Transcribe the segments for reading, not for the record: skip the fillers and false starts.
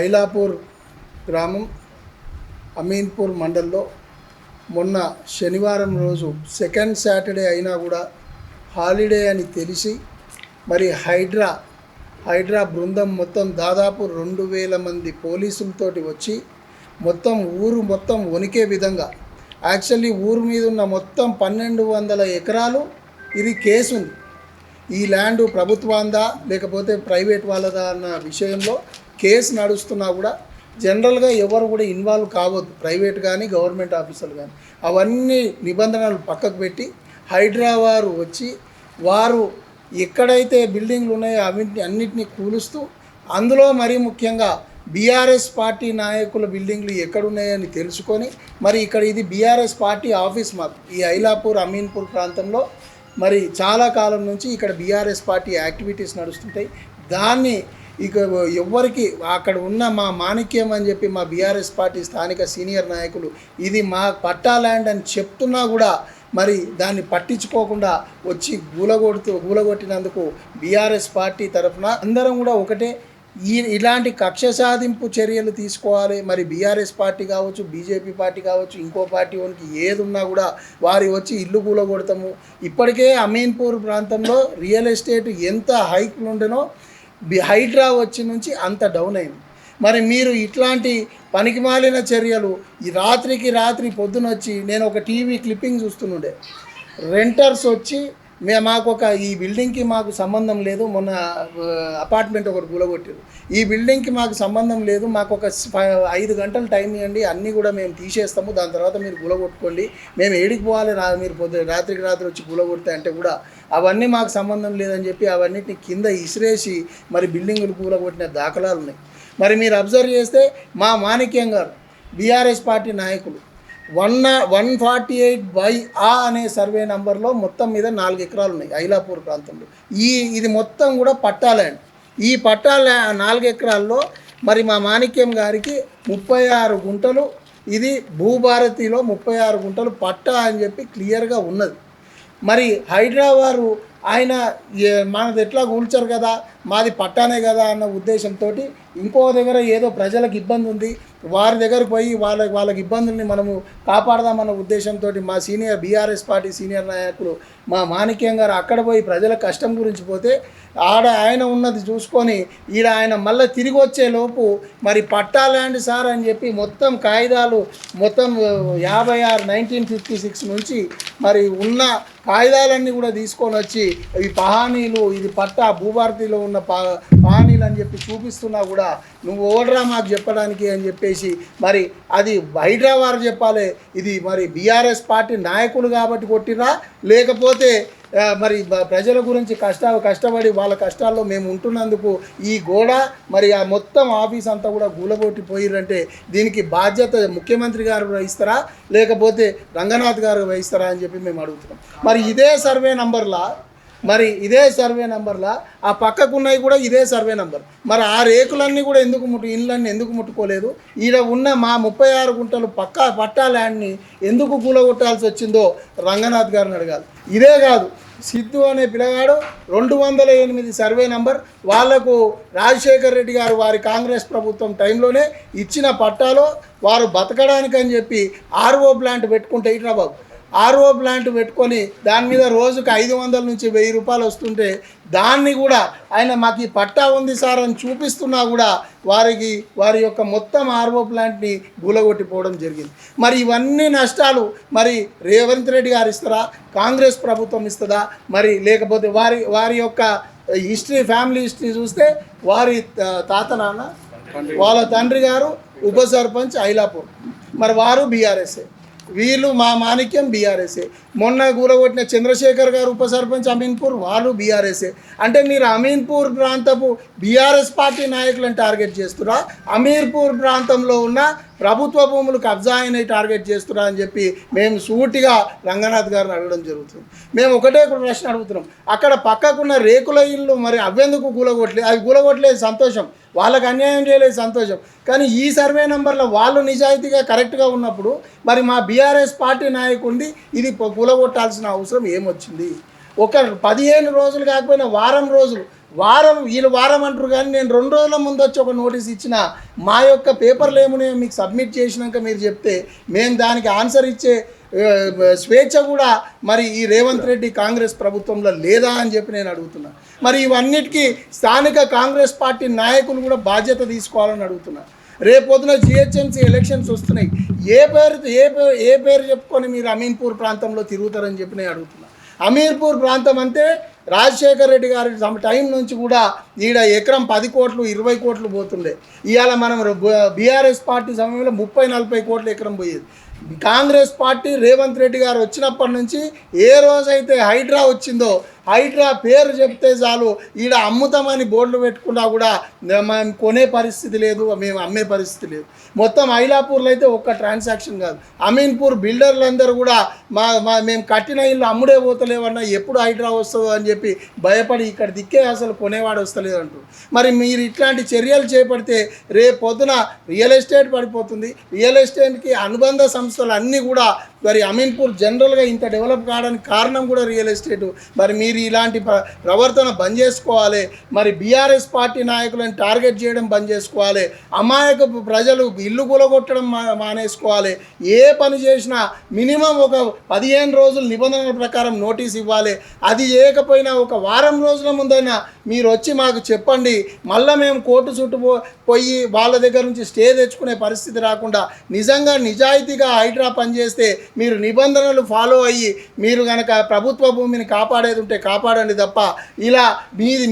ఐలాపూర్ గ్రామం అమీన్పూర్ మండల్లో మొన్న శనివారం రోజు సెకండ్ సాటర్డే అయినా కూడా హాలిడే అని తెలిసి మరి హైడ్రా బృందం మొత్తం దాదాపు 2000 మంది పోలీసులతోటి వచ్చి ఊరు మొత్తం వణికే విధంగా, యాక్చువల్లీ ఊరు మీద ఉన్న మొత్తం 1200 ఎకరాలు ఇది కేసు ఉంది. ఈ ల్యాండ్ ప్రభుత్వాందా లేకపోతే ప్రైవేట్ వాళ్ళదా అన్న విషయంలో కేసు నడుస్తున్నా కూడా జనరల్గా ఎవరు కూడా ఇన్వాల్వ్ కావద్దు, ప్రైవేట్ కానీ గవర్నమెంట్ ఆఫీసర్లు కానీ. అవన్నీ నిబంధనలు పక్కకు పెట్టి హైడ్రా వారు వచ్చి వారు ఎక్కడైతే బిల్డింగ్లు ఉన్నాయో అన్నిటినీ కూలుస్తూ, అందులో మరీ ముఖ్యంగా బీఆర్ఎస్ పార్టీ నాయకుల బిల్డింగ్లు ఎక్కడున్నాయని తెలుసుకొని, మరి ఇక్కడ ఇది బీఆర్ఎస్ పార్టీ ఆఫీస్ మాకు ఈ ఐలాపూర్ అమీన్పూర్ ప్రాంతంలో మరి చాలా కాలం నుంచి ఇక్కడ బీఆర్ఎస్ పార్టీ యాక్టివిటీస్ నడుస్తుంటాయి. దాన్ని ఇక ఎవ్వరికి అక్కడ ఉన్న మా మాణిక్యం అని చెప్పి మా బీఆర్ఎస్ పార్టీ స్థానిక సీనియర్ నాయకులు ఇది మా పట్టా ల్యాండ్ అని చెప్తున్నా కూడా మరి దాన్ని పట్టించుకోకుండా వచ్చి గూలగొట్టినందుకు బీఆర్ఎస్ పార్టీ తరఫున అందరం కూడా ఒకటే, ఇలాంటి కక్ష సాధింపు చర్యలు తీసుకోవాలి. మరి బీఆర్ఎస్ పార్టీ కావచ్చు, బీజేపీ పార్టీ కావచ్చు, ఇంకో పార్టీ వానికి ఏది ఉన్నా కూడా వారి వచ్చి ఇల్లు కూలగొడతాము. ఇప్పటికే అమీన్పూర్ ప్రాంతంలో రియల్ ఎస్టేట్ ఎంత హైక్లు ఉండేనో హైడ్రా వచ్చి నుంచి అంత డౌన్ అయింది. మరి మీరు ఇట్లాంటి పనికిమాలిన చర్యలు ఈ రాత్రి పొద్దున వచ్చి, నేను ఒక టీవీ క్లిప్పింగ్ చూస్తుండే, రెంటర్స్ వచ్చి ఈ బిల్డింగ్కి మాకు సంబంధం లేదు, మొన్న అపార్ట్మెంట్ ఒకటి కూలగొట్టారు, ఈ బిల్డింగ్కి మాకు సంబంధం లేదు, మాకు ఒక 5 గంటలు టైం ఇవ్వండి, అన్నీ కూడా మేము తీసేస్తాము, దాని తర్వాత మీరు కూలగొట్టుకోండి, మేము ఏడికి పోవాలి, మీరు రాత్రి వచ్చి కూలగొడితే అంటే కూడా అవన్నీ మాకు సంబంధం లేదని చెప్పి అవన్నిటిని కింద ఇసిరేసి మరి బిల్డింగులు కూలగొట్టిన దాఖలాలు ఉన్నాయి. మరి మీరు అబ్జర్వ్ చేస్తే మా మాణిక్యం గారు బీఆర్ఎస్ పార్టీ నాయకులు 148/A అనే సర్వే నంబర్లో మొత్తం మీద 4 ఎకరాలు ఉన్నాయి ఐలాపూర్ ప్రాంతంలో. ఇది మొత్తం కూడా పట్టా ల్యాండ్. ఈ పట్టా 4 ఎకరాల్లో మరి మా మాణిక్యం గారికి 36 గుంటలు, ఇది భూభారతిలో 36 గుంటలు పట్టా అని చెప్పి క్లియర్గా ఉన్నది. మరి హైడ్రా వారు ఆయన మనది ఎట్లా కూల్చారు కదా, మాది పట్టానే కదా అన్న ఉద్దేశంతో ఇంకో దగ్గర ఏదో ప్రజలకు ఇబ్బంది ఉంది, వారి దగ్గరకు పోయి వాళ్ళకి ఇబ్బందుల్ని మనము కాపాడదామన్న ఉద్దేశంతో మా బీఆర్ఎస్ పార్టీ సీనియర్ నాయకులు మా మాణిక్యం గారు అక్కడ పోయి ప్రజల కష్టం గురించి పోతే ఆయన ఉన్నది చూసుకొని ఆయన మళ్ళీ తిరిగి వచ్చేలోపు మరి పట్టా ల్యాండ్ సార్ అని చెప్పి మొత్తం కాగితాలు మొత్తం 1956 నుంచి మరి ఉన్న కాగితాలన్నీ కూడా తీసుకొని వచ్చి ఈ పహానీలు, ఇది పట్టా భూభారతిలో ఉన్న పహానీలు అని చెప్పి చూపిస్తున్నా కూడా నువ్వు ఓడరా మాకు చెప్పడానికి అని చెప్పేసి మరి అది హైడ్రా వారు చెప్పాలి, ఇది మరి బీఆర్ఎస్ పార్టీ నాయకులు కాబట్టి కొట్టిరా, లేకపోతే మరి ప్రజల గురించి కష్టపడి వాళ్ళ కష్టాల్లో మేము ఉంటున్నందుకు ఈ గోడ మరి ఆ మొత్తం ఆఫీస్ అంతా కూడా గూలగొట్టిపోయిరంటే దీనికి బాధ్యత ముఖ్యమంత్రి గారు వహిస్తారా లేకపోతే రంగనాథ్ గారు వహిస్తారా అని చెప్పి మేము అడుగుతున్నాం. మరి ఇదే సర్వే నంబర్లా ఆ పక్కకున్నవి కూడా ఇదే సర్వే నంబర్. మరి ఆ రేకులన్నీ కూడా ఇళ్ళన్నీ ఎందుకు ముట్టుకోలేదు? ఈడ ఉన్న మా 36 గుంటలు పట్టా ల్యాండ్ని ఎందుకు కూలగొట్టాల్సి వచ్చిందో రంగనాథ్ గారిని అడగాలి. ఇదే కాదు, సిద్ధు అనే పిల్లగాడు 208 సర్వే నంబర్ వాళ్లకు రాజశేఖర్ రెడ్డి గారు వారి కాంగ్రెస్ ప్రభుత్వం టైంలోనే ఇచ్చిన పట్టాలో వారు బతకడానికి అని చెప్పి ఆర్ఓ ప్లాంట్ పెట్టుకుంటే ఇట్లా బాబు ఆర్ఓ ప్లాంట్ పెట్టుకొని దాని మీద రోజుకు 500 నుంచి 1000 రూపాయలు వస్తుంటే దాన్ని కూడా ఆయన మాకు ఈ పట్టా ఉంది సార్ అని చూపిస్తున్నా కూడా వారి యొక్క మొత్తం ఆర్ఓ ప్లాంట్ని గూలగొట్టిపోవడం జరిగింది. మరి ఇవన్నీ నష్టాలు మరి రేవంత్ రెడ్డి గారు ఇస్తారా, కాంగ్రెస్ ప్రభుత్వం ఇస్తుందా? మరి లేకపోతే వారి యొక్క ఫ్యామిలీ హిస్టరీ చూస్తే వారి వాళ్ళ తండ్రి గారు ఉప సర్పంచ్ ఐలాపూర్, మరి వారు బీఆర్ఎస్ఏ, వీళ్ళు మా మాణిక్యం బీఆర్ఎస్ఏ, మొన్న కూలగొట్టిన చంద్రశేఖర్ గారు ఉప సర్పంచ్ అమీన్పూర్, వాళ్ళు బీఆర్ఎస్ఏ. అంటే మీరు అమీన్పూర్ ప్రాంతపు బీఆర్ఎస్ పార్టీ నాయకులను టార్గెట్ చేస్తురా, అమీర్పూర్ ప్రాంతంలో ఉన్న ప్రభుత్వ భూములు కబ్జా అయినవి టార్గెట్ చేస్తురా అని చెప్పి మేము సూటిగా రంగనాథ్ గారిని అడగడం జరుగుతుంది. మేము ఒకటే ప్రశ్న అడుగుతున్నాం, అక్కడ పక్కకున్న రేకుల ఇల్లు మరి అవెందుకు కూలగొట్టలేదు? అవి కూలగొట్టలేదు సంతోషం, వాళ్ళకి అన్యాయం చేయలేదు సంతోషం, కానీ ఈ సర్వే నెంబర్లో వాళ్ళు నిజాయితీగా కరెక్ట్గా ఉన్నప్పుడు మరి మా బీఆర్ఎస్ పార్టీ నాయకుడిని ఇది కూలగొట్టాల్సిన అవసరం ఏమొచ్చింది? ఒక 15 రోజులు కాకపోయినా వారం రోజులు వీళ్ళు వారం అంటారు కానీ నేను 2 రోజుల ముందు వచ్చి ఒక నోటీస్ ఇచ్చిన మా యొక్క పేపర్లు ఏమున్నాయో మీకు సబ్మిట్ చేసినాక మీరు చెప్తే మేము దానికి ఆన్సర్ ఇచ్చే స్వేచ్ఛ కూడా మరి ఈ రేవంత్ రెడ్డి కాంగ్రెస్ ప్రభుత్వంలో లేదా అని చెప్పి నేను అడుగుతున్నా. మరి ఇవన్నిటికీ స్థానిక కాంగ్రెస్ పార్టీ నాయకులు కూడా బాధ్యత తీసుకోవాలని అడుగుతున్నా. రేపొద్దున జిహెచ్ఎంసీ ఎలక్షన్స్ వస్తున్నాయి. ఏ పేరు చెప్పుకొని మీరు అమీన్పూర్ ప్రాంతంలో తిరుగుతారని చెప్పి నేను అడుగుతున్నా. అమీర్పూర్ ప్రాంతం అంటే రాజశేఖర్ రెడ్డి గారి టైం నుంచి కూడా ఈడ ఎకరం 10 కోట్లు 20 కోట్లు పోతుండే. ఇవాళ మనం బీఆర్ఎస్ పార్టీ సమయంలో 30-40 కోట్ల ఎకరం పోయేది. కాంగ్రెస్ పార్టీ రేవంత్ రెడ్డి గారు వచ్చినప్పటి నుంచి ఏ రోజైతే హైడ్రా వచ్చిందో హైడ్రా పేరు చెప్తే చాలు ఈడ అమ్ముతామని బోర్డులు పెట్టుకున్నా కూడా మేము కొనే పరిస్థితి లేదు, మేము అమ్మే పరిస్థితి లేదు. మొత్తం ఐలాపూర్లో అయితే ఒక్క ట్రాన్సాక్షన్ కాదు. అమీన్పూర్ బిల్డర్లందరూ కూడా మేము కట్టిన ఇల్లు అమ్ముడే పోతలేవన్నా ఎప్పుడు హైడ్రా వస్తుందో అని చెప్పి భయపడి ఇక్కడ దిక్కే అసలు కొనేవాడు వస్తలేదు అంటారు. మరి మీరు ఇట్లాంటి చర్యలు చేపడితే రేపు పొద్దున రియల్ ఎస్టేట్ పడిపోతుంది. రియల్ ఎస్టేట్కి అనుబంధ సంస్థలు అన్నీ కూడా మరి అమీన్పూర్ జనరల్గా ఇంత డెవలప్ కావడానికి కారణం కూడా రియల్ ఎస్టేటు. మరి మీరు ఇలాంటి ప్రవర్తన బంద్ చేసుకోవాలి. మరి బీఆర్ఎస్ పార్టీ నాయకులను టార్గెట్ చేయడం బంద్ చేసుకోవాలి. అమాయకపు ప్రజలు ఇల్లు కూలగొట్టడం మానేసుకోవాలి. ఏ పని చేసినా మినిమం ఒక 15 రోజులు నిబంధనల ప్రకారం నోటీస్ ఇవ్వాలి. అది చేయకపోయినా ఒక వారం రోజుల ముందైనా మీరు వచ్చి మాకు చెప్పండి. మళ్ళీ మేము కోర్టు చుట్టూ పోయి వాళ్ళ దగ్గర నుంచి స్టే తెచ్చుకునే పరిస్థితి రాకుండా నిజంగా నిజాయితీగా హైడ్రా పనిచేస్తే మీరు నిబంధనలు ఫాలో అయ్యి మీరు కనుక ప్రభుత్వ భూమిని కాపాడేది ఉంటే కాపాడండి తప్ప ఇలా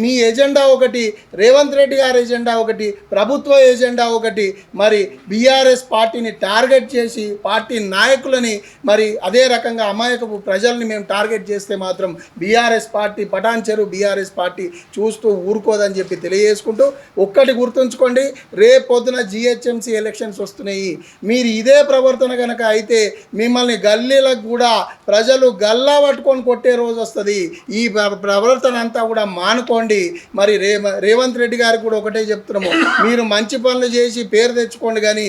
మీ ఎజెండా ఒకటి, రేవంత్ రెడ్డి గారి ఎజెండా ఒకటి, ప్రభుత్వ ఎజెండా ఒకటి, మరి బీఆర్ఎస్ పార్టీని టార్గెట్ చేసి పార్టీ నాయకులని మరి అదే రకంగా అమాయకపు ప్రజల్ని మేము టార్గెట్ చేస్తే మాత్రం బీఆర్ఎస్ పార్టీ పటాన్ చెరు బీఆర్ఎస్ పార్టీ చూస్తూ ఊరుకోదని చెప్పి తెలియజేసుకుంటూ ఒక్కటి గుర్తుంచుకోండి, రేపు పొద్దున జిహెచ్ఎంసీ ఎలక్షన్స్ వస్తున్నాయి. మీరు ఇదే ప్రవర్తన కనుక అయితే మిమ్మల్ని గల్లీలకు కూడా ప్రజలు గల్లా పట్టుకొని కొట్టే రోజు వస్తుంది. ఈ ప్రవర్తన అంతా కూడా మానుకోండి. మరి రేవంత్ రెడ్డి గారికి కూడా ఒకటే చెప్తున్నాము, మీరు మంచి పనులు చేసి పేరు తెచ్చుకోండి కానీ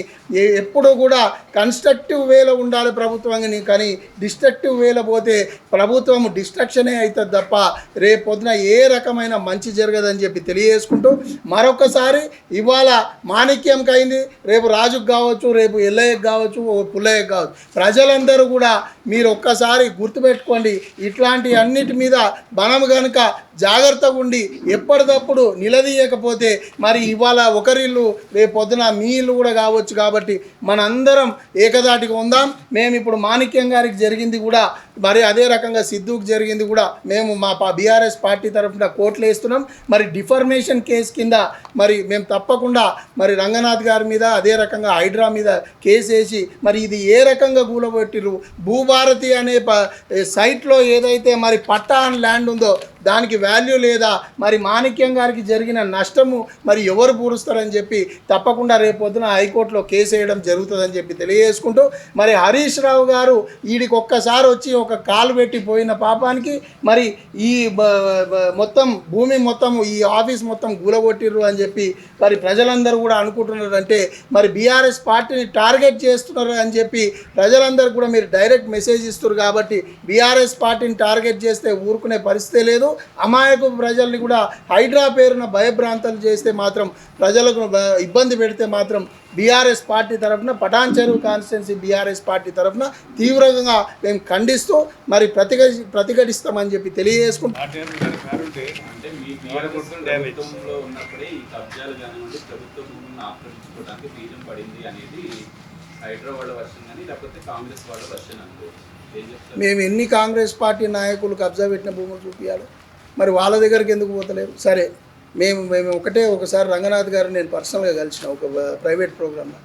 ఎప్పుడు కూడా కన్స్ట్రక్టివ్ వేలో ఉండాలి ప్రభుత్వాన్ని, కానీ డిస్ట్రక్టివ్ వేలో పోతే ప్రభుత్వం డిస్ట్రక్షనే అవుతుంది తప్ప రేపు పొద్దున ఏ రకమైన మంచి జరగదని చెప్పి తెలియజేసుకుంటూ మరొకసారి ఇవాళ మాణిక్యంకి అయింది, రేపు రాజుకు కావచ్చు, రేపు ఎల్లయ్యకు కావచ్చు, పుల్లయ్యకు కావచ్చు. ప్రజలందరూ కూడా మీరు ఒక్కసారి గుర్తుపెట్టుకోండి. ఇట్లాంటి అన్నిటి మీద మనం కనుక జాగ్రత్తగా ఉండి ఎప్పటికప్పుడు నిలదీయకపోతే మరి ఇవాళ ఒకరిల్లు రేపు పొద్దున మీ ఇల్లు కూడా కావచ్చు. కాబట్టి మనందరం ఏకదాటిగా ఉందాం. మేము ఇప్పుడు మాణిక్యం గారికి జరిగింది కూడా మరి అదే రకంగా సిద్ధుకు జరిగింది కూడా మేము మా బీఆర్ఎస్ పార్టీ తరఫున కోర్టులు వేస్తున్నాం. మరి డిఫర్మేషన్ కేసు కింద మరి మేము తప్పకుండా మరి రంగనాథ్ గారి మీద అదే రకంగా హైడ్రా మీద కేసు వేసి మరి ఇది ఏ రకంగా కూలగొట్టిరు, భూభారతి అనే సైట్లో ఏదైతే మరి పట్టా అని ల్యాండ్ ఉందో దానికి వాల్యూ లేదా, మరి మాణిక్యం గారికి జరిగిన నష్టము మరి ఎవరు పూరుస్తారని చెప్పి తప్పకుండా రేపొద్దున హైకోర్టులో కేసు వేయడం జరుగుతుందని చెప్పి తెలియజేసుకుంటూ మరి హరీష్ రావు గారు వీడికి ఒక్కసారి వచ్చి ఒక కాలు పెట్టి పోయిన పాపానికి మరి ఈ మొత్తం భూమి మొత్తం ఈ ఆఫీస్ మొత్తం గూలగొట్టిర్రు అని చెప్పి మరి ప్రజలందరూ కూడా అనుకుంటున్నారంటే మరి బీఆర్ఎస్ పార్టీని టార్గెట్ చేస్తున్నారు అని చెప్పి ప్రజలందరూ కూడా మీరు డైరెక్ట్ మెసేజ్ ఇస్తారు. కాబట్టి బీఆర్ఎస్ పార్టీని టార్గెట్ చేస్తే ఊరుకునే పరిస్థితే లేదు. అమాయకు ప్రజల్ని కూడా హైడ్రా పేరున భయభ్రాంతాలు చేస్తే మాత్రం ప్రజలకు ఇబ్బంది పెడితే మాత్రం బీఆర్ఎస్ పార్టీ తరఫున పటాన్ చెరువు కాన్స్టిట్యున్సీ బీఆర్ఎస్ పార్టీ తరఫున తీవ్రంగా మేము ఖండిస్తూ మరి ప్రతిఘటిస్తామని చెప్పి తెలియజేసుకుంటాం. మేము ఎన్ని కాంగ్రెస్ పార్టీ నాయకులు కబ్జా పెట్టిన భూములు చూపించాలి, మరి వాళ్ళ దగ్గరికి ఎందుకు పోతలేరు? సరే మేము ఒకసారి రంగనాథ్ గారు నేను పర్సనల్గా కలిసిన ఒక ప్రైవేట్ ప్రోగ్రాంలో,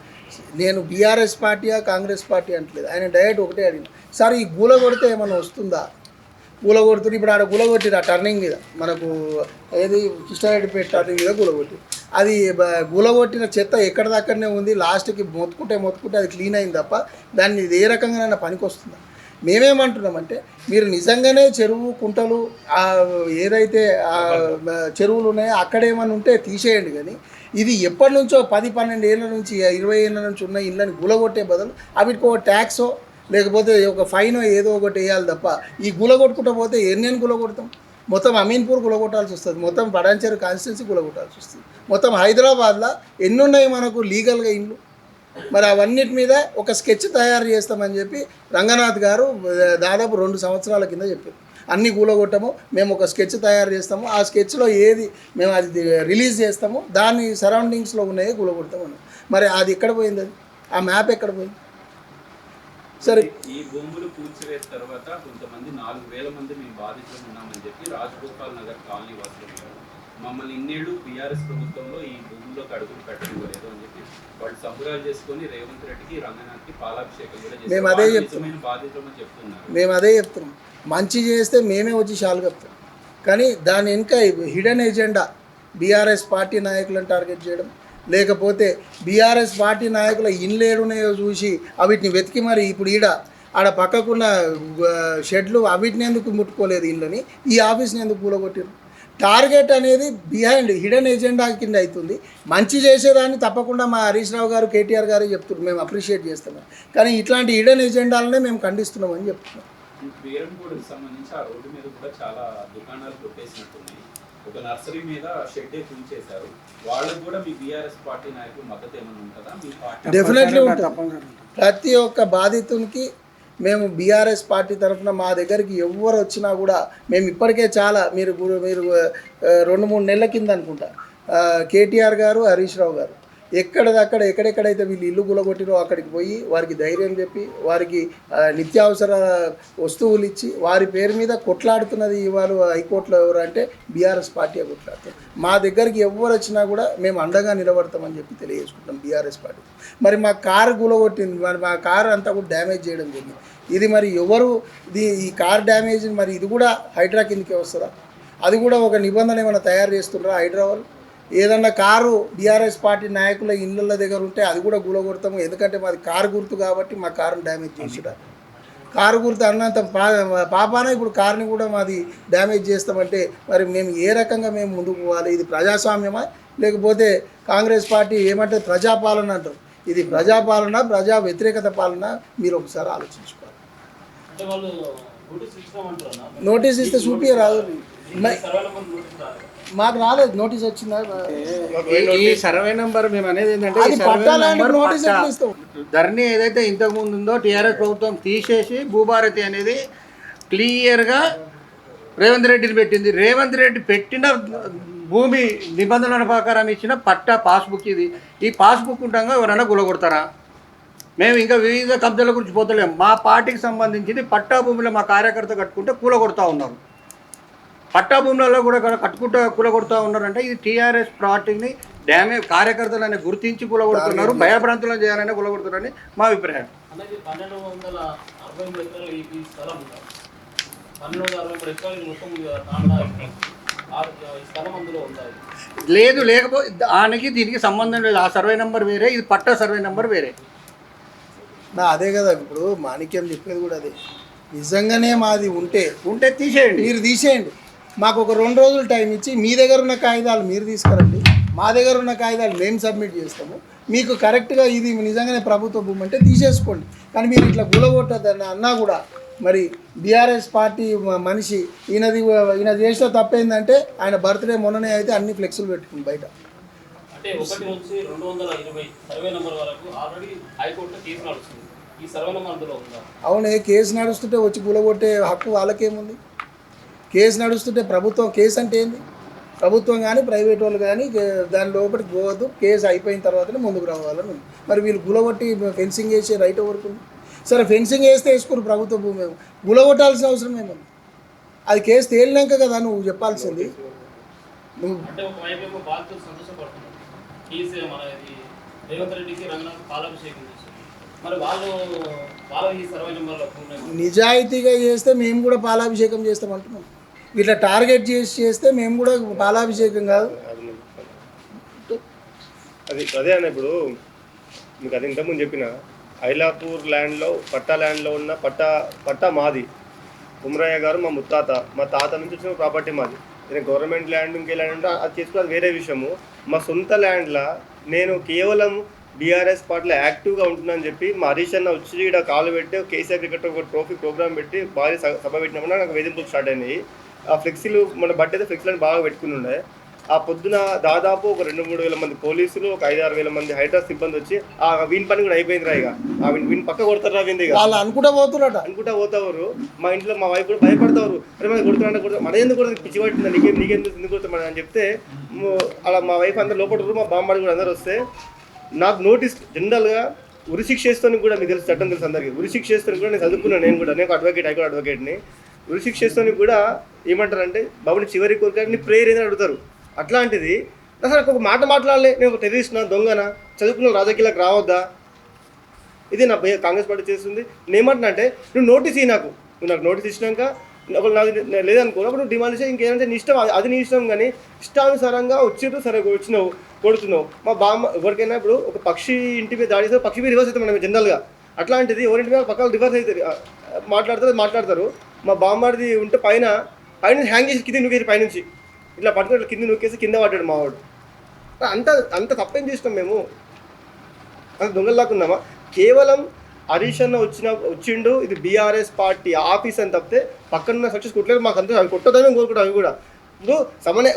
నేను బీఆర్ఎస్ పార్టీయా కాంగ్రెస్ పార్టీ అంటలేదు, ఆయన డైరెక్ట్ ఒకటే అడిగిన, సార్ ఈ గూల కొడితే ఏమైనా వస్తుందా? గూల కొడుతుంది. ఇప్పుడు ఆడ గూల కొట్టిరు ఆ టర్నింగ్ మీద, మనకు ఏది కృష్ణారెడ్డిపేట టర్నింగ్ మీద గూల కొట్టి, అది గూల కొట్టిన చెత్త ఎక్కడిదక్కడనే ఉంది. లాస్ట్కి మొత్తుకుంటే అది క్లీన్ అయింది తప్ప దాన్ని ఏ రకంగానైనా పనికి వస్తుందా? మేమేమంటున్నామంటే మీరు నిజంగానే చెరువు కుంటలు ఏదైతే చెరువులు ఉన్నాయో అక్కడేమన్నా ఉంటే తీసేయండి. కానీ ఇది ఎప్పటి నుంచో 10-12 ఏళ్ళ నుంచి 20 ఏళ్ళ నుంచి ఉన్న ఇళ్ళని గులగొట్టే బదులు అవిటికి ఒక ట్యాక్సో లేకపోతే ఒక ఫైనో ఏదో ఒకటి వేయాలి తప్ప ఈ గులగొట్టుకుంటూ పోతే ఎన్ని గులగొడతాం? మొత్తం అమీన్పూర్ గులగొట్టాల్సి వస్తుంది, మొత్తం పడాంచేరు కాన్స్టిట్యున్సీ గులగొట్టాల్సి వస్తుంది, మొత్తం హైదరాబాద్లో ఎన్ని ఉన్నాయి మనకు లీగల్గా ఇండ్లు. మరి అవన్నిటి మీద ఒక స్కెచ్ తయారు చేస్తామని చెప్పి రంగనాథ్ గారు దాదాపు 2 సంవత్సరాల కింద చెప్పారు. అన్నీ కూలగొట్టము, మేము ఒక స్కెచ్ తయారు చేస్తాము, ఆ స్కెచ్లో ఏది మేము అది రిలీజ్ చేస్తాము, దాని సరౌండింగ్స్లో ఉన్నాయే కూలగొడతామని. మరి అది ఎక్కడ పోయింది? అది ఆ మ్యాప్ ఎక్కడ పోయింది? సరే, ఈ భూములు కూల్చివేసిన తర్వాత కొంతమంది 4,000 మంది మేము బాధితులు ఉన్నామని చెప్పి రాజగోపాల్ నగర్ కాలనీ వాసులు మమ్మల్ని ఇన్నేళ్ళు బీఆర్ఎస్ ప్రభుత్వంలో ఈ భూముల్లోకి అడుగులు పెట్టలేదు అని చెప్పి వాళ్ళు సంబరాలు చేసుకొని రేవంత్ రెడ్డికి రంగనాథ్కి పాలాభిషేకం కూడా చేస్తారు. మేము అదే చెప్తున్నాం. మంచి చేస్తే మేమే వచ్చి షాలు కప్తాం, కానీ దాని ఇంకా హిడెన్ ఎజెండా బీఆర్ఎస్ పార్టీ నాయకులను టార్గెట్ చేయడం, లేకపోతే బీఆర్ఎస్ పార్టీ నాయకుల ఇండ్లు ఏడున్నాయో చూసి అవిటిని వెతికి మరి ఇప్పుడు ఆడ పక్కకున్న షెడ్లు అవిటిని ఎందుకు ముట్టుకోలేదు ఇళ్ళని, ఈ ఆఫీస్ని ఎందుకు కూలగొట్టారు? టార్గెట్ అనేది బిహైండ్ హిడెన్ ఎజెండా కింద అవుతుంది. మంచి చేసేదాన్ని తప్పకుండా మా హరీష్ రావు గారు, కేటీఆర్ గారు చెప్తున్నారు, మేము అప్రిషియేట్ చేస్తున్నాం, కానీ ఇట్లాంటి హిడెన్ ఎజెండాలనే మేము ఖండిస్తున్నామని చెప్తున్నాం. బీరంగూడకు సంబంధించి ఆ రోడ్డు మీద కూడా చాలా దుకాణాలు కొట్టేసినట్టున్నాయి, ఒక నర్సరీ మీద షెడ్డే కూల్చేశారు. వాళ్ళకు కూడా మీ బీఆర్ఎస్ పార్టీ నాయకులు మద్దతు ఏమైనా ఉంటుందా? మీ పార్టీ డెఫినెట్లీ ఉంటుంది. ప్రతి ఒక్క బాధితునికి మేము బీఆర్ఎస్ పార్టీ తరఫున మా దగ్గరికి ఎవరు వచ్చినా కూడా మేము ఇప్పటికే చాలా మీరు 2-3 నెలల కింద అనుకుంటా కేటీఆర్ గారు, హరీష్ రావు గారు ఎక్కడెక్కడైతే వీళ్ళు ఇల్లు గులగొట్టిరో అక్కడికి పోయి వారికి ధైర్యం చెప్పి వారికి నిత్యావసర వస్తువులు ఇచ్చి వారి పేరు మీద కొట్లాడుతున్నది ఇవాళ హైకోర్టులో ఎవరు అంటే బీఆర్ఎస్ పార్టీ కొట్లాడుతారు. మా దగ్గరికి ఎవరు వచ్చినా కూడా మేము అండగా నిలబడతామని చెప్పి తెలియజేసుకుంటాం బీఆర్ఎస్ పార్టీ. మరి మా కారు గులగొట్టింది, మరి మా కారు అంతా కూడా డ్యామేజ్ చేయడం జరిగింది. ఇది మరి ఎవరు ఈ కార్ డ్యామేజ్ మరి ఇది కూడా హైడ్రా కిందకే వస్తుందా? అది కూడా ఒక నిబంధన ఏమైనా తయారు చేస్తున్నారా హైడ్రా వాళ్ళు? ఏదన్నా కారు బీఆర్ఎస్ పార్టీ నాయకుల ఇళ్ళ దగ్గర ఉంటే అది కూడా గులగొడతాము, ఎందుకంటే మాది కారు గుర్తు కాబట్టి మా కారుని డ్యామేజ్ చేసిరా. కారు గుర్తు అన్నంత పాపాన ఇప్పుడు కారుని కూడా మాది డ్యామేజ్ చేస్తామంటే మరి మేము ఏ రకంగా మేము ముందుకు పోవాలి? ఇది ప్రజాస్వామ్యమా, లేకపోతే కాంగ్రెస్ పార్టీ ఏమంటే ప్రజాపాలన అంటారు, ఇది ప్రజాపాలన ప్రజా వ్యతిరేకత పాలన? మీరు ఒకసారి ఆలోచించుకోవాలి. నోటీస్ ఇస్తే చూపి రాదు, మాకు రాలేదు నోటీస్ వచ్చిందా? ఈ సర్వే నెంబర్ మేము అనేది ఏంటంటే ధరణి ఏదైతే ఇంతకుముందు ఉందో టీఆర్ఎస్ ప్రభుత్వం తీసేసి భూభారతి అనేది క్లియర్గా రేవంత్ రెడ్డిని పెట్టింది. రేవంత్ రెడ్డి పెట్టిన భూమి నిబంధనల ప్రకారం ఇచ్చిన పట్టా పాస్బుక్ ఇది. ఈ పాస్బుక్ ఉండగా ఎవరైనా గులగొడతారా? మేము ఇంకా వివిధ కబ్జాల గురించి పోతలేము. మా పార్టీకి సంబంధించింది పట్టా భూమిలో మా కార్యకర్త కట్టుకుంటే కూలగొడతా ఉన్నారు. పట్టా భూములలో కూడా కూలగొడతా ఉన్నారంటే ఇది టీఆర్ఎస్ పార్టీని డ్యామేజ్ కార్యకర్తలని గుర్తించి కూలగొడుతున్నారు, భయభ్రాంతులను చేయాలని కూలగొడుతున్నారని మా అభిప్రాయం. లేదు, లేకపోతే దానికి దీనికి సంబంధం లేదు. ఆ సర్వే నెంబర్ వేరే, ఇది పట్టా సర్వే నెంబర్ వేరే. అదే కదా ఇప్పుడు మాణిక్యం చెప్పేది కూడా అదే. నిజంగానే మాది ఉంటే తీసేయండి, మీరు తీసేయండి. మాకు ఒక 2 రోజులు టైం ఇచ్చి మీ దగ్గర ఉన్న కాగితాలు మీరు తీసుకురండి, మా దగ్గర ఉన్న కాగితాలు మేము సబ్మిట్ చేస్తాము. మీకు కరెక్ట్గా ఇది నిజంగానే ప్రభుత్వ భూమి అంటే తీసేసుకోండి. కానీ మీరు ఇట్లా గులగొట్టద్దని అన్నా కూడా మరి బీఆర్ఎస్ పార్టీ మనిషి ఈయన చేసిన తప్పేందంటే ఆయన బర్త్డే మొన్ననే అయితే అన్ని ఫ్లెక్సులు పెట్టుకుంది బయట. అంటే 1 నుంచి 220 సర్వే నెంబర్ వరకు ఆల్రెడీ హైకోర్టులో కేసు నడుస్తుంది. ఈ సర్వే నెంబర్ అందులో ఉందా? అవునే, కేసు నడుస్తుంటే వచ్చి గులగొట్టే హక్కు వాళ్ళకేముంది? కేసు నడుస్తుంటే ప్రభుత్వం, కేసు అంటే ఏంది? ప్రభుత్వం కానీ ప్రైవేట్ వాళ్ళు కానీ దాని లోపలికి పోవద్దు, కేసు అయిపోయిన తర్వాతనే ముందుకు రావాలని ఉంది. మరి వీళ్ళు గులగొట్టి ఫెన్సింగ్ వేసే రైట్ ఎవరికి? సరే ఫెన్సింగ్ వేస్తే వేసుకోరు, ప్రభుత్వ భూమి గులగొట్టాల్సిన అవసరం ఏమన్నా? అది కేసు తేలినాక కదా నువ్వు చెప్పాల్సింది. నువ్వు అంటే ఒకవైపు బాధితులు సంతోషపడుతున్నారు, రేవంత్ రెడ్డికి రంగనాథ్ పాలాభిషేకం చేస్తారు, మరి వాళ్ళు ఈ సర్వే నెంబర్లో నిజాయితీగా చేస్తే మేము కూడా పాలాభిషేకం చేస్తామంటున్నాం. ఇట్లా టార్గెట్ చేస్తే మేము కూడా పాలాభిషేకం కాదు. అదే అన్న, ఇప్పుడు మీకు అది ఇంతకుముందు చెప్పిన ఐలాపూర్ ల్యాండ్లో పట్టా ల్యాండ్లో ఉన్న పట్టా మాది. కుమరయ్య గారు మా ముత్తాత, మా తాత నుంచి వచ్చిన ప్రాపర్టీ మాది. నేను గవర్నమెంట్ ల్యాండ్ ఇంకే ల్యాండ్ ఉంటే అది చేసుకోవాలి, వేరే విషయము. మా సొంత ల్యాండ్లో నేను కేవలం బీఆర్ఎస్ పార్టీలో యాక్టివ్గా ఉంటుందని చెప్పి మా హరీష్ అన్న వచ్చి ఇక్కడ కాలు పెట్టి కేసీఆర్ క్రికెట్ ఒక ట్రోఫీ ప్రోగ్రామ్ పెట్టి భారీ సభ పెట్టినప్పుడు నాకు వేధింపులు స్టార్ట్ అయినాయి. ఆ ఫ్లెక్సీలు మన బట్టి అయితే ఫ్లెక్సీలను బాగా పెట్టుకుని ఉండే. ఆ పొద్దున దాదాపు ఒక 2-3 వేల మంది పోలీసులు, ఒక 5-6 వేల మంది హైడ్రా సిబ్బంది వచ్చి ఆ వీని పని కూడా అయిపోయిందిరా. ఇక ఆ వీని పక్క కొడతారా వీంది ఇక వాళ్ళు అనుకుంటా పోతున్నట. అనుకుంటా పోతారు. మా ఇంట్లో మా వైఫ్ కూడా భయపడతారు, అరే మన కొడుతున్నా కొడుతా మన ఎందుకు కూడా పిచ్చి పట్టిందా నీకేం ఎందుకు కొడుతామని అని చెప్తే అలా మా వైఫ్ అందరు లోపల, మా బామ్మడి కూడా అందరూ వస్తే నాకు నోటీస్ జనరల్గా ఉరిశిక్ష చేస్తానికి కూడా మీకు తెలుసు, చట్టం తెలుసు అందరికీ. ఉరిశిక్ష చేస్తానికి కూడా నేను చదువుకున్నాను, నేను అడ్వకేట్, హైకోర్టు అడ్వకేట్ని. ఉరిశిక్ష చేస్తానికి కూడా ఏమంటారంటే బాబుని చివరి కోరికని ప్రేయర్ ఏదైనా అడుగుతారు. అట్లాంటిది అసలు ఒక మాట మాట్లాడలే, నేను ఒక టెర్రరిస్ట్నా, దొంగనా, చదువుకున్న రాజకీయాలకు రావద్దా, ఇది నా కాంగ్రెస్ పార్టీ చేస్తుంది. నేనేమంటున్నా అంటే నువ్వు నోటీస్ ఇవ్వు, నువ్వు నాకు నోటీస్ ఇచ్చినాక ఒకళ్ళు నాకు లేదనుకో, అప్పుడు నువ్వు డిమాండ్ చేసి ఇంకేమంటే నీ ఇష్టం, అది నీ ఇష్టం. కానీ ఇష్టానుసారంగా వచ్చినట్టు సరే వచ్చినావు, కొడుతున్నావు. మా బామ్మ ఎవరికైనా ఇప్పుడు ఒక పక్షి ఇంటి మీద దాడి చేస్తే పక్షి మీద రివర్స్ అవుతాం మనం జనరల్గా. అట్లాంటిది ఎవరింటి మీద పక్కన రివర్స్ అవుతుంది, మాట్లాడతారు. మా బామ్మడిది ఉంటే పైన హ్యాంగ్ చేసి కింద నూకేసి, పైనుంచి ఇట్లా పట్టుకుని కింద నూకేసి కింద పడ్డాడు మావాడు. అంత తప్పేం చేసినాం మేము? అంత దొంగలాక్కున్నామా? కేవలం హరీష్ అన్న వచ్చిండు, ఇది బీఆర్ఎస్ పార్టీ ఆఫీస్ అని తప్పితే పక్కన సక్సెస్ కొట్టలేదు. మాకు అంతా అవి కొట్టదని కోరుకుంటాం. అవి కూడా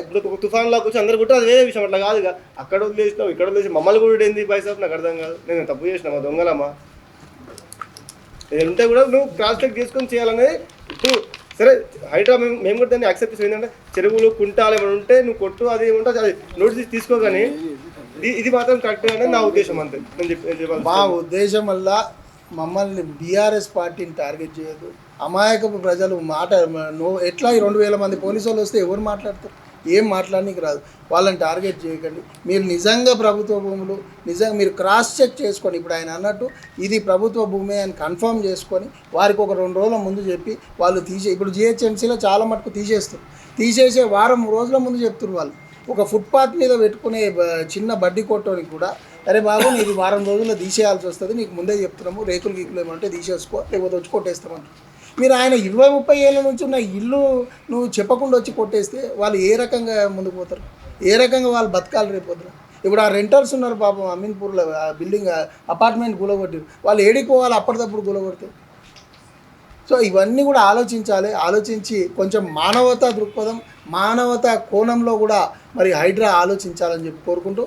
ఇప్పుడు ఒక తుఫాన్లోకి వచ్చి అందరు కొట్టు, అది వేరే విషయం. అట్లా కాదుగా, అక్కడ వదిలేసినావు, ఇక్కడ వదిలేసి మమ్మల్ని కూడా ఏంది బైసాప్, నాకు అర్థం కాదు. నేను తప్పు చేసినా, మా దొంగలమ్మా ఉంటే కూడా నువ్వు క్రాస్ చెక్ చేసుకొని చేయాలనేది. ఇప్పుడు సరే హైడ్రా మేము కూడా దాన్ని యాక్సెప్ట్ చేసి ఏంటంటే చెరువులు కుంటాలు ఏమైనా ఉంటే నువ్వు కొట్టు, అది ఏముంటే అది నోటీస్ తీసుకోగానే ఇది మాత్రం కరెక్ట్ అనేది నా ఉద్దేశం. అంతే నేను చెప్పాలి. మా ఉద్దేశం వల్ల మమ్మల్ని బీఆర్ఎస్ పార్టీని టార్గెట్ చేయదు. అమాయకపు ప్రజలు ఎట్లా 2,000 మంది పోలీసు వాళ్ళు వస్తే ఎవరు మాట్లాడతారు? ఏం మాట్లాడడానికి రాదు. వాళ్ళని టార్గెట్ చేయకండి. మీరు నిజంగా ప్రభుత్వ భూములు నిజంగా మీరు క్రాస్ చెక్ చేసుకొని, ఇప్పుడు ఆయన అన్నట్టు ఇది ప్రభుత్వ భూమి అని కన్ఫర్మ్ చేసుకొని వారికి ఒక 2 రోజుల ముందు చెప్పి వాళ్ళు ఇప్పుడు జిహెచ్ఎంసీలో చాలా మటుకు తీసేసే వారం రోజుల ముందు చెప్తున్నారు వాళ్ళు. ఒక ఫుట్పాత్ మీద పెట్టుకునే చిన్న బడ్డీ కొట్టడానికి కూడా, అరే బాబు నీది వారం రోజుల్లో తీసేయాల్సి వస్తుంది, నీకు ముందే చెప్తున్నాము, రేకులు గీకులు ఏమంటే తీసేసుకో, లేకపోతే వచ్చి కొట్టేస్తామంటారు. మీరు ఆయన 20-30 ఏళ్ళ నుంచి ఉన్న ఇల్లు నువ్వు చెప్పకుండా వచ్చి కొట్టేస్తే వాళ్ళు ఏ రకంగా ముందుకు పోతారు? ఏ రకంగా వాళ్ళు బతకాలి రేపొద్దున? ఇప్పుడు ఆ రెంటర్స్ ఉన్నారు పాపం, అమీన్పూర్లో బిల్డింగ్ అపార్ట్మెంట్ కూలగొట్టారు. వాళ్ళు ఏడికి పోవాలి అప్పటికప్పుడు కూలగొడితే? సో ఇవన్నీ కూడా ఆలోచించి కొంచెం మానవతా దృక్పథం, మానవతా కోణంలో కూడా మరి హైడ్రా ఆలోచించాలని చెప్పి కోరుకుంటూ